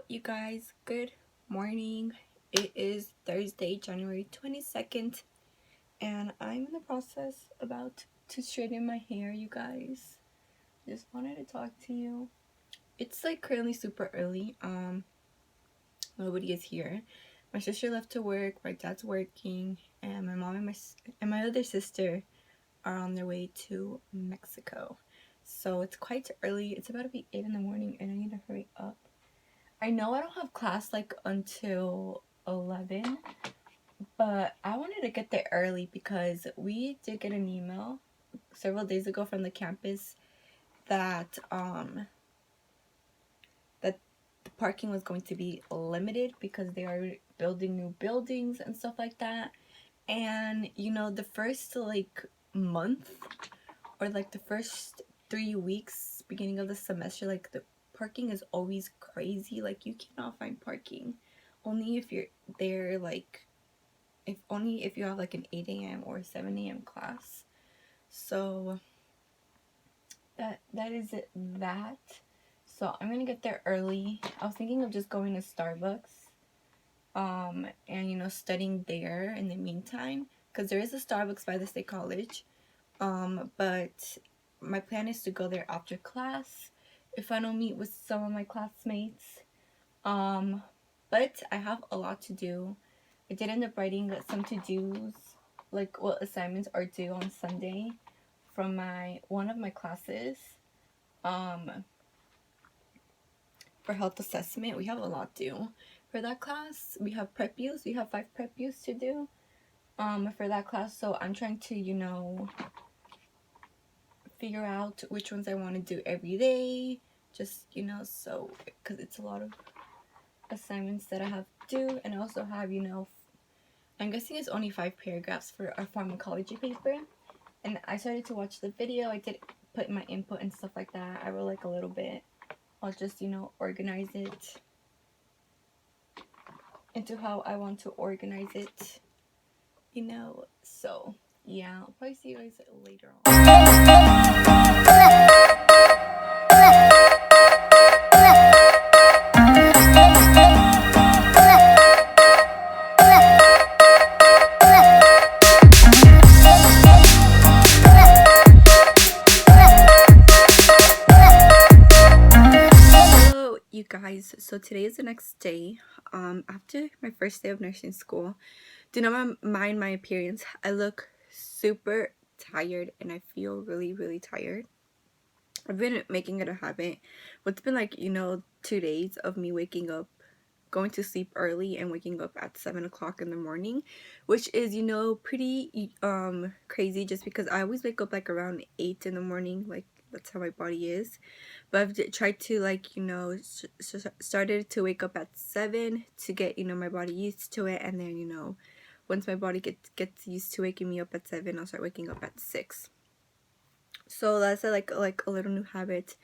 You guys, good morning. It is Thursday, January 22nd, and I'm in the process about to straighten my hair, you guys. Just wanted to talk to you. It's like currently super early. Nobody is here. My sister left to work, my dad's working, and my mom and my other sister are on their way to Mexico. So it's quite early. It's about to be 8 in the morning, and I need to hurry up. I know I don't have class like until 11, but I wanted to get there early because we did get an email several days ago from the campus that that the parking was going to be limited because they are building new buildings and stuff like that. And the first like month or like the first 3 weeks beginning of the semester, like the parking is always crazy. Like you cannot find parking, only if you're there, like if you have like an 8 a.m or 7 a.m class. So that is that. So I'm gonna get there early. I was thinking of just going to Starbucks and studying there in the meantime, because there is a Starbucks by the State College. But my plan is to go there after class if I don't meet with some of my classmates. But I have a lot to do. I did end up writing some to-dos, like what assignments are due on Sunday from one of my classes. For health assessment, we have a lot due. For that class, we have prep use. We have 5 prep use to do. For that class, so I'm trying to figure out which ones I want to do every day, just so because it's a lot of assignments that I have to do. And I also have I'm guessing it's only 5 paragraphs for our pharmacology paper, and I started to watch the video. I did put my input and stuff like that. I wrote like a little bit. I'll just organize it into how I want to organize it, so yeah, I'll probably see you guys later on. You guys, so today is the next day after my first day of nursing school. Do not mind my appearance. I look super tired and I feel really tired. I've been making it a habit. It's been like 2 days of me waking up, going to sleep early, and waking up at 7 o'clock in the morning, which is pretty crazy, just because I always wake up like around 8 in the morning. Like that's how my body is. But I've tried to started to wake up at 7 to get my body used to it, and then once my body gets used to waking me up at 7, I'll start waking up at 6. So that's like a little new habit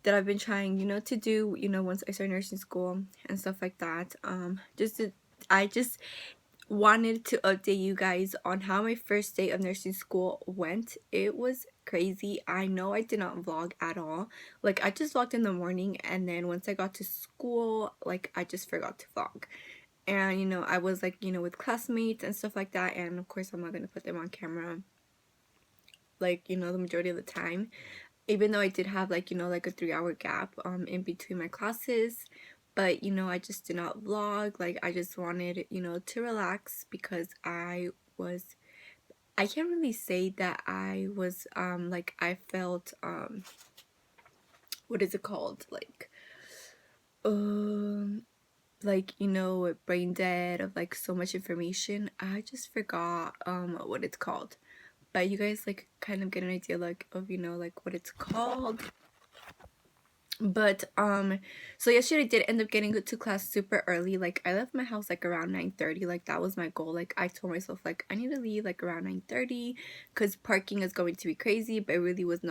that I've been trying to do once I start nursing school and stuff like that. I just wanted to update you guys on how my first day of nursing school went. It was crazy. I know I did not vlog at all. Like I just vlogged in the morning, and then once I got to school, like I just forgot to vlog. And I was like with classmates and stuff like that, and of course I'm not gonna put them on camera like the majority of the time, even though I did have like like a 3-hour gap in between my classes. But I just did not vlog. Like I just wanted to relax, because I can't really say that I was like I felt what is it called, like brain dead of like so much information. I just forgot what it's called, but you guys like kind of get an idea like of like what it's called. But so yesterday I did end up getting to class super early. Like I left my house like around 9:30. Like that was my goal. Like I told myself like I need to leave like around 9:30, because parking is going to be crazy. But it really was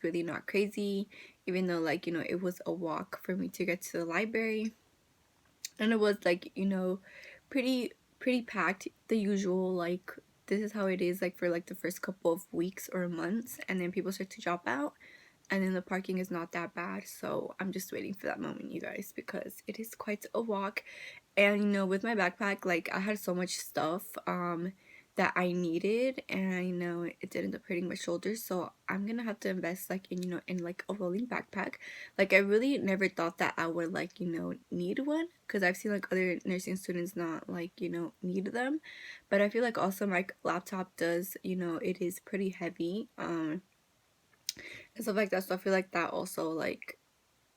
really not crazy, even though like it was a walk for me to get to the library. And it was like pretty packed, the usual. Like this is how it is like for like the first couple of weeks or months, and then people start to drop out. and then the parking is not that bad, so I'm just waiting for that moment, you guys, because it is quite a walk. And you know, with my backpack, like I had so much stuff that I needed, and I know it did end up hurting my shoulders, so I'm gonna have to invest like in, you know, in like a rolling backpack. Like I really never thought that I would like, you know, need one, because I've seen like other nursing students not like, you know, need them. But I feel like also my laptop does, you know, it is pretty heavy and stuff like that, so I feel like that also like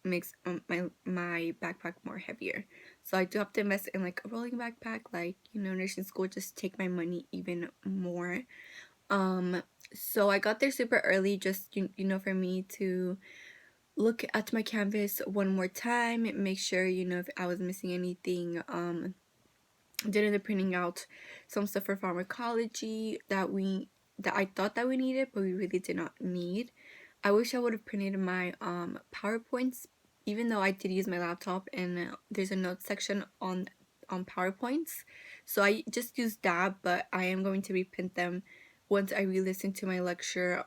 makes my backpack more heavier. So I do have to invest in like a rolling backpack, like, you know, nursing school just take my money even more. um so I got there super early, just you know, for me to look at my canvas one more time, make sure, you know, if I was missing anything. Did end up printing out some stuff for pharmacology that I thought that we needed, but we really did not need. I wish I would have printed my PowerPoints, even though I did use my laptop, and there's a notes section on PowerPoints. So I just used that, but I am going to reprint them once I re-listen to my lecture,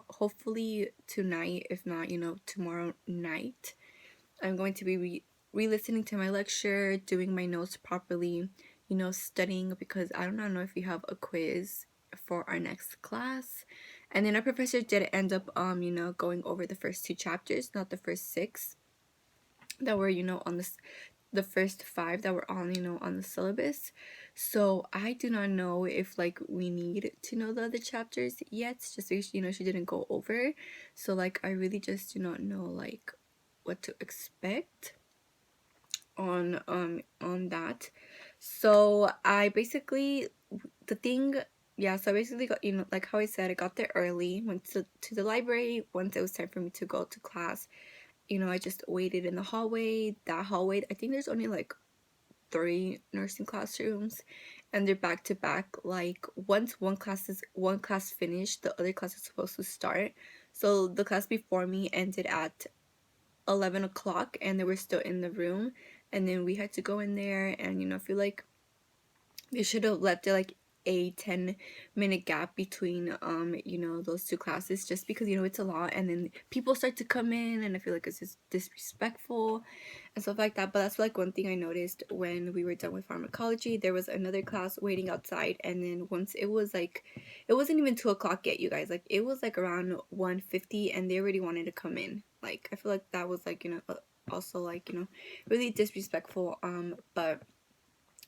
hopefully tonight, if not, you know, tomorrow night. I'm going to be re-listening to my lecture, doing my notes properly, you know, studying, because I do not know if we have a quiz for our next class. And then our professor did end up you know, going over the first 2 chapters, not the first 6 that were, you know, on this, the first 5 that were on, you know, on the syllabus. So I do not know if like we need to know the other chapters yet, just because, you know, she didn't go over. So like I really just do not know like what to expect on that. So I basically, the thing, yeah, so I basically got, you know, like how I said, I got there early, went to the library. Once it was time for me to go to class, you know, I just waited in the hallway. That hallway, I think there's only like 3 nursing classrooms, and they're back to back. Like once one class finished, the other class is supposed to start. So the class before me ended at 11 o'clock, and they were still in the room, and then we had to go in there. And you know, I feel like they should have left it like a 10-minute gap between you know, those 2 classes, just because, you know, it's a lot, and then people start to come in, and I feel like it's just disrespectful and stuff like that. But that's like one thing I noticed when we were done with pharmacology. There was another class waiting outside, and then once it was like, it wasn't even 2 o'clock yet, you guys, like it was like around 1:50, and they already wanted to come in. Like I feel like that was like, you know, also like, you know, really disrespectful. But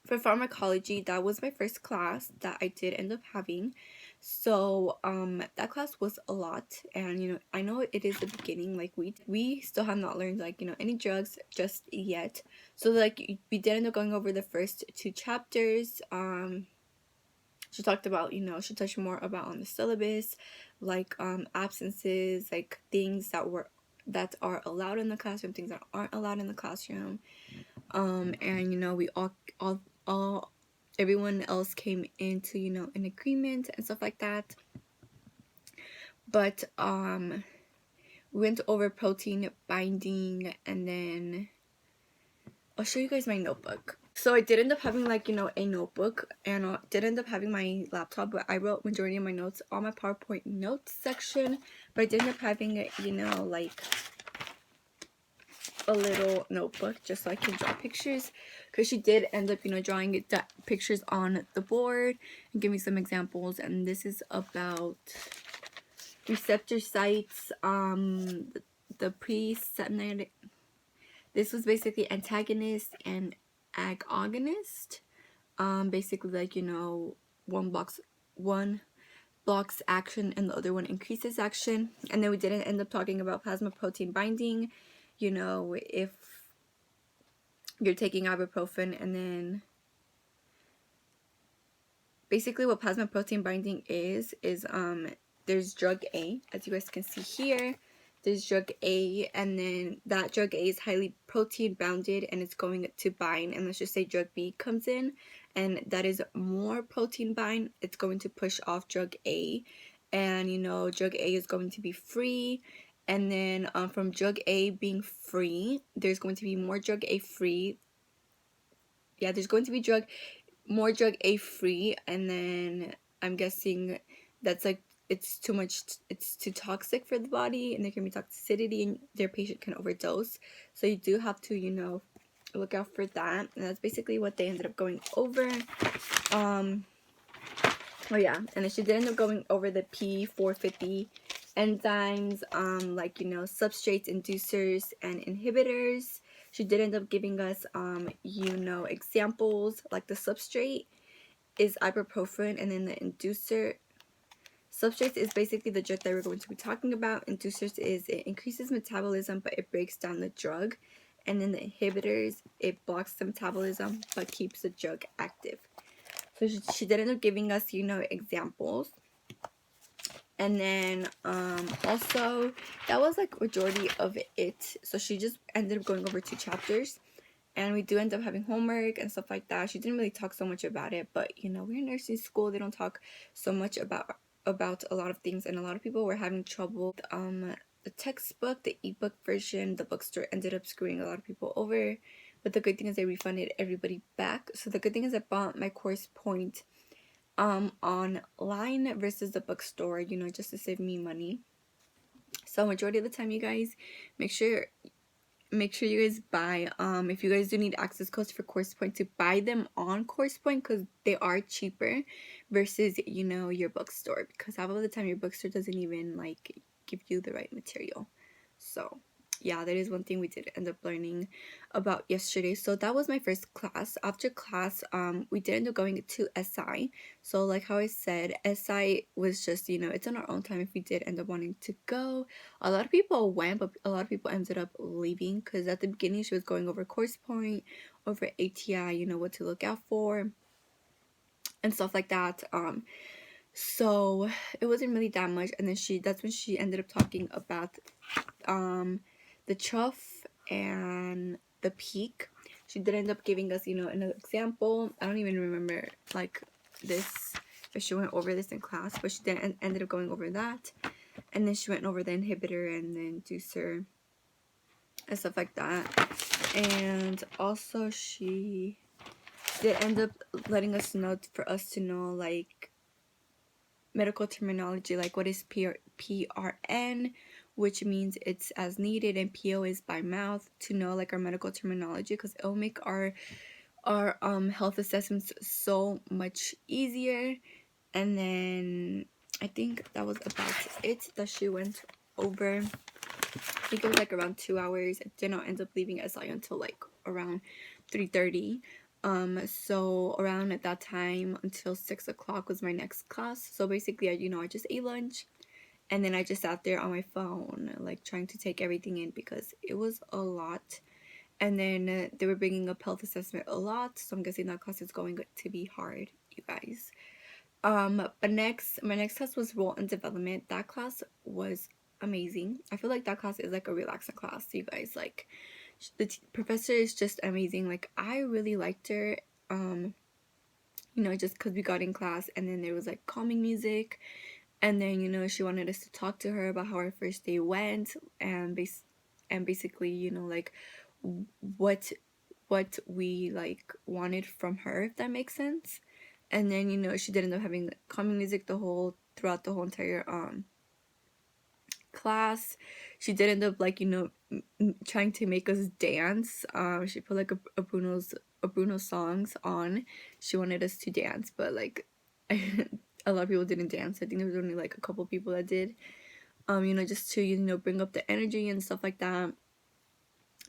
for pharmacology, that was my first class that I did end up having. So that class was a lot, and you know, I know it is the beginning, like we still have not learned like, you know, any drugs just yet. So like we did end up going over the first 2 chapters. She talked about, you know, she touched more about on the syllabus, like absences, like things that are allowed in the classroom, things that aren't allowed in the classroom. And you know, we all everyone else came into, you know, an agreement and stuff like that. But we went over protein binding, and then I'll show you guys my notebook. So I did end up having like, you know, a notebook, and I did end up having my laptop, but I wrote majority of my notes on my PowerPoint notes section. But I did end up having, you know, like a little notebook just so I can draw pictures, because she did end up, you know, drawing pictures on the board and give me some examples. And this is about receptor sites, the pre-synaptic. This was basically antagonist and agonist. Basically like, you know, one blocks action and the other one increases action. And then we didn't end up talking about plasma protein binding. You know, if you're taking ibuprofen, and then basically what plasma protein binding is there's drug A, as you guys can see here. There's drug A, and then that drug A is highly protein bounded, and it's going to bind. And let's just say drug B comes in, and that is more protein bind. It's going to push off drug A, and you know, drug A is going to be free. And then from drug A being free, there's going to be more drug A free. Yeah, there's going to be more drug A free, and then I'm guessing that's like it's too much, it's too toxic for the body, and there can be toxicity and their patient can overdose. So you do have to, you know, look out for that. And that's basically what they ended up going over. Oh yeah, and then she did end up going over the P450 enzymes, like, you know, substrates, inducers, and inhibitors. She did end up giving us, you know, examples, like the substrate is ibuprofen, and then the inducer, substrates is basically the drug that we're going to be talking about. Inducers is it increases metabolism, but it breaks down the drug. And then the inhibitors, it blocks the metabolism, but keeps the drug active. So she did end up giving us, you know, examples. And then also that was like majority of it. So she just ended up going over 2 chapters, and we do end up having homework and stuff like that. She didn't really talk so much about it, but you know, we're in nursing school, they don't talk so much about a lot of things, and a lot of people were having trouble with the textbook, the ebook version. The bookstore ended up screwing a lot of people over, but the good thing is they refunded everybody back. So the good thing is I bought my course point online versus the bookstore, you know, just to save me money. So majority of the time, you guys, make sure you guys buy, if you guys do need access codes for CoursePoint, to buy them on CoursePoint, because they are cheaper versus, you know, your bookstore, because half of the time your bookstore doesn't even like give you the right material. So yeah, that is one thing we did end up learning about yesterday. So that was my first class. After class, we did end up going to SI. So like how I said, SI was just, you know, it's on our own time if we did end up wanting to go. A lot of people went, but a lot of people ended up leaving, because at the beginning she was going over course point, over ATI, you know, what to look out for and stuff like that. So it wasn't really that much. And then that's when she ended up talking about the trough and the peak. She did end up giving us, you know, an example. I don't even remember like this, if she went over this in class, but she did ended up going over that. And then she went over the inhibitor and the inducer and stuff like that. And also she did end up letting us know, for us to know like medical terminology, like what is PRN, which means it's as needed, and PO is by mouth, to know like our medical terminology, because it'll make our health assessments so much easier. And then I think that was about it that she went over. I think it was like around 2 hours. I did not end up leaving SI until like around 3:30. So around at that time until 6 o'clock was my next class. So basically, I just ate lunch, and then I just sat there on my phone, like trying to take everything in, because it was a lot. And then they were bringing up health assessment a lot, so I'm guessing that class is going to be hard, you guys. But my next class was role and development. That class was amazing. I feel like that class is like a relaxing class, you guys. Like, the professor is just amazing. Like, I really liked her. Just because we got in class, and then there was like calming music, and then she wanted us to talk to her about how our first day went, and basically like what we like wanted from her, if that makes sense. And then she did end up having calming music throughout the whole entire class. She did end up like trying to make us dance. She put like a Bruno songs on. She wanted us to dance, but like a lot of people didn't dance. I think there was only like a couple people that did. Just to bring up the energy and stuff like that.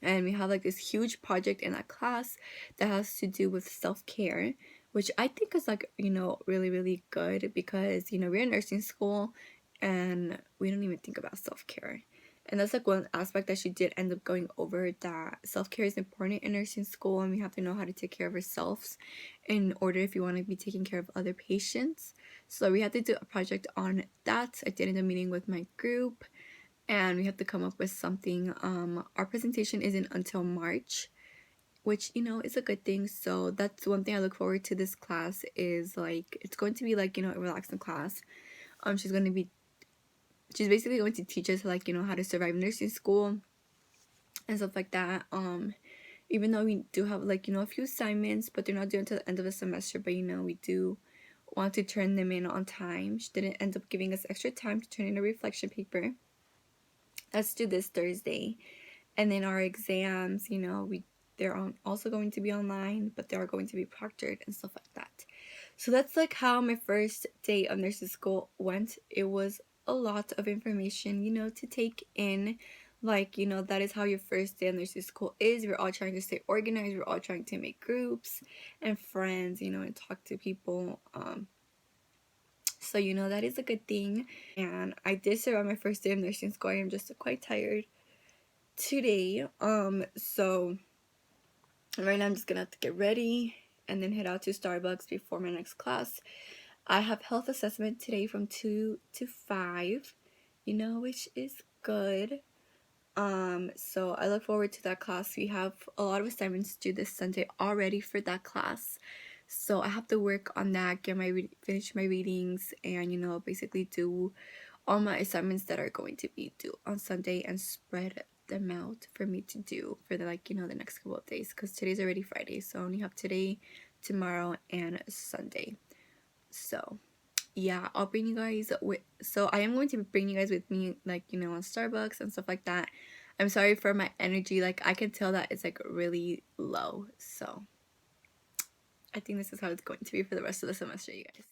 And we have like this huge project in that class that has to do with self-care, which I think is like really, really good, because we're in nursing school and we don't even think about self-care. And that's like one aspect that she did end up going over, that self-care is important in nursing school, and we have to know how to take care of ourselves in order if you want to be taking care of other patients. So we had to do a project on that. I did end up meeting with my group, and we have to come up with something. Our presentation isn't until March, which is a good thing. So that's one thing I look forward to. This class is like, it's going to be like a relaxing class. She's basically going to teach us like how to survive nursing school and stuff like that. Even though we do have like a few assignments, but they're not due until the end of the semester, but we do want to turn them in on time. She didn't end up giving us extra time to turn in a reflection paper. That's due this Thursday. And then our exams, you know, they're also going to be online, but they are going to be proctored and stuff like that. So that's like how my first day of nursing school went. It was a lot of information, you know, to take in. Like, you know, that is how your first day of nursing school is. We're all trying to stay organized. We're all trying to make groups and friends, you know, and talk to people. So, you know, that is a good thing. And I did survive my first day of nursing school. I am just quite tired today. So right now I'm just gonna have to get ready and then head out to Starbucks before my next class. I have health assessment today from 2 to 5, you know, which is good. So I look forward to that class. We have a lot of assignments due this Sunday already for that class. So I have to work on that, get finish my readings, and, you know, basically do all my assignments that are going to be due on Sunday and spread them out for me to do for the, like, you know, the next couple of days, because today's already Friday, so I only have today, tomorrow, and Sunday. So yeah, I'll bring you guys with, so I am going to bring you guys with me, like, you know, on Starbucks and stuff like that. I'm sorry for my energy, like, I can tell that it's like really low, so I think this is how it's going to be for the rest of the semester, you guys.